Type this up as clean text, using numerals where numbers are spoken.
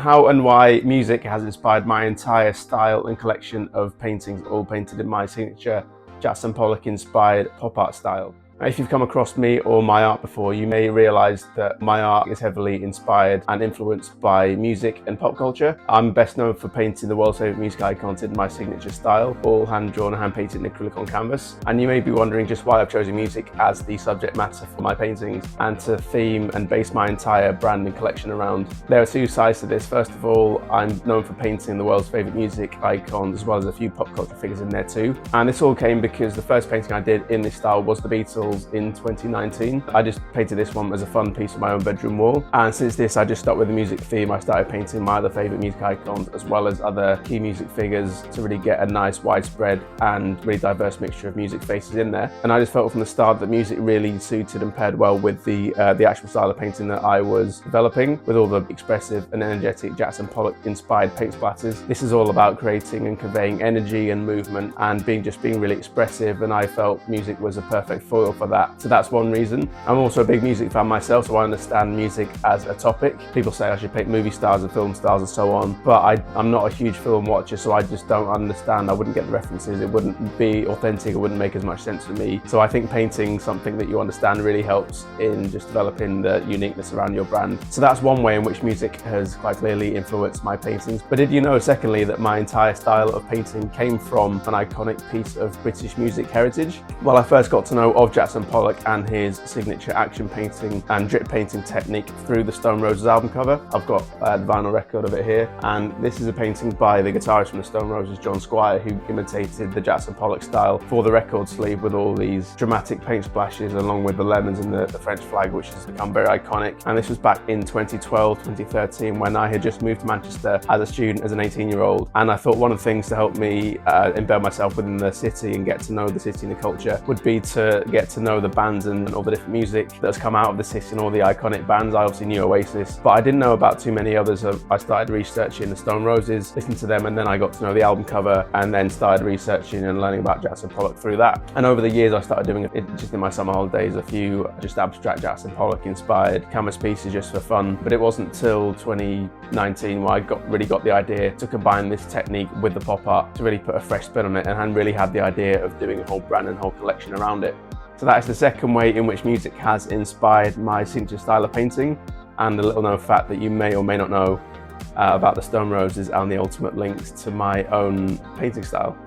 how and why music has inspired my entire style and collection of paintings, all painted in my signature Jackson Pollock inspired pop art style. If you've come across me or my art before, you may realise that my art is heavily inspired and influenced by music and pop culture. I'm best known for painting the world's favourite music icons in my signature style, all hand-drawn and hand-painted in acrylic on canvas. And you may be wondering just why I've chosen music as the subject matter for my paintings and to theme and base my entire brand and collection around. There are two sides to this. First of all, I'm known for painting the world's favourite music icons as well as a few pop culture figures in there too. And this all came because the first painting I did in this style was the Beatles in 2019. I just painted this one as a fun piece on my own bedroom wall, and since this I just stuck with the music theme. I started painting my other favourite music icons as well as other key music figures to really get a nice widespread and really diverse mixture of music faces in there. And I just felt from the start that music really suited and paired well with the actual style of painting that I was developing, with all the expressive and energetic Jackson Pollock inspired paint splatters. This is all about creating and conveying energy and movement and being really expressive, and I felt music was a perfect foil for that. So that's one reason. I'm also a big music fan myself, so I understand music as a topic. People say I should paint movie stars and film stars and so on, but I'm not a huge film watcher, so I just don't understand. I wouldn't get the references, it wouldn't be authentic, it wouldn't make as much sense to me. So I think painting something that you understand really helps in just developing the uniqueness around your brand. So that's one way in which music has quite clearly influenced my paintings. But did you know, secondly, that my entire style of painting came from an iconic piece of British music heritage? Well, I first got to know of Jackson Pollock and his signature action painting and drip painting technique through the Stone Roses album cover. I've got the vinyl record of it here, and this is a painting by the guitarist from the Stone Roses, John Squire, who imitated the Jackson Pollock style for the record sleeve with all these dramatic paint splashes along with the lemons and the French flag, which has become very iconic. And this was back in 2012, 2013, when I had just moved to Manchester as a student, as an 18-year-old, and I thought one of the things to help me embed myself within the city and get to know the city and the culture would be to get to know the bands and all the different music that has come out of the city and all the iconic bands. I obviously knew Oasis, but I didn't know about too many others. So I started researching the Stone Roses, listening to them, and then I got to know the album cover and then started researching and learning about Jackson Pollock through that. And over the years I started doing it just in my summer holidays, a few just abstract Jackson Pollock inspired canvas pieces just for fun. But it wasn't till 2019 where I really got the idea to combine this technique with the pop art to really put a fresh spin on it, and really had the idea of doing a whole brand and whole collection around it. So that is the second way in which music has inspired my signature style of painting, and a little known fact that you may or may not know about the Stone Roses and the ultimate links to my own painting style.